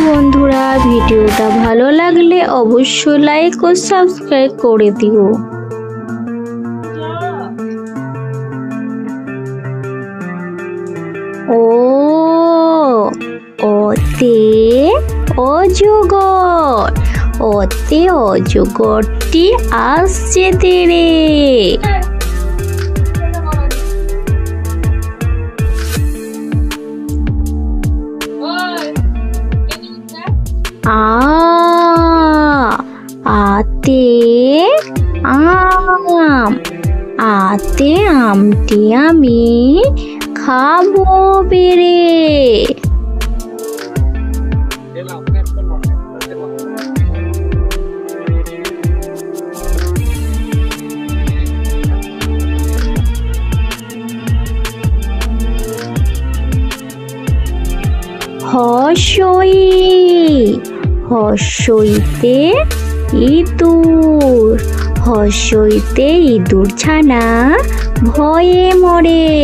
বন্ধুরা, ভিডিওটা ভালো লাগলে অবশ্যই লাইক ও সাবস্ক্রাইব করে দিও। ও ওতে অজগর, ওতে অজগরটি আসছে তেড়ে। আতে আম, আতে আমটি আমি খাবো পেরে। হর্ষই, হর্ষইতে ইঁদুর, হর্ষইতে ইঁদুর ছানা ভয়ে মরে।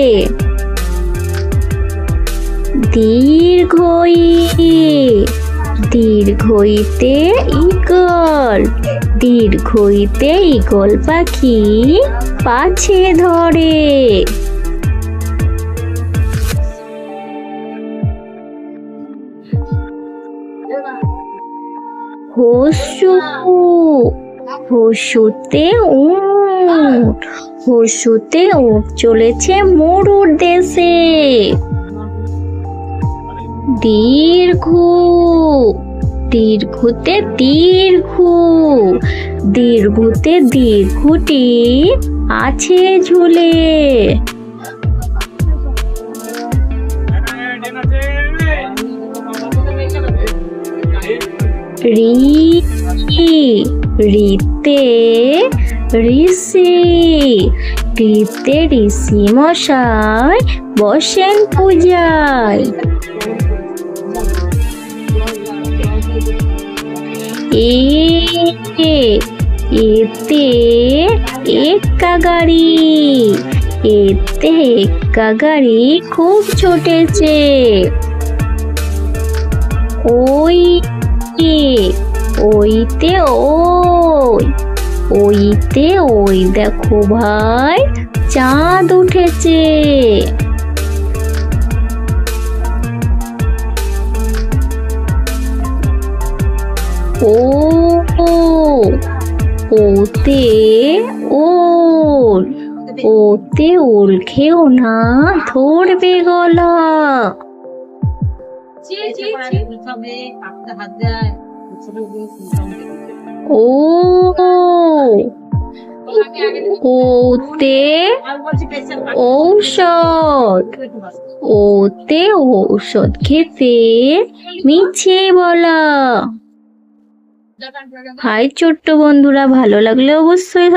দীর্ঘই, দীর্ঘইতে ঈগল, দীর্ঘইতে ঈগল পাখি পাছে ধরে। হর্ষু, হর্ষুতে উট, হর্ষুতে উট চলেছে মরুর দেশে। দীর্ঘ, দীর্ঘতে দীর্ঘ, দীর্ঘতে দীর্ঘটি আছে ঝুলে। রি, রিতে ঋষি, রিতে ঋষি মশাই বসেন পূজায়। এতে এক্কা গাড়ি, এতে এক্কা গাড়ি খুব ছুটেছে। ওই, ওইতে ওই, ওইতে ওই দেখো ভাই চাঁদ উঠেছে। ও ওতে ওল, ওতে ওল খেও না ধরবে গলা। ও ওতে ঔষধ, ওতে ঔষধ খেতে মিছে বলা। হাই ছোট্ট বন্ধুরা, ভালো লাগলে অবশ্যই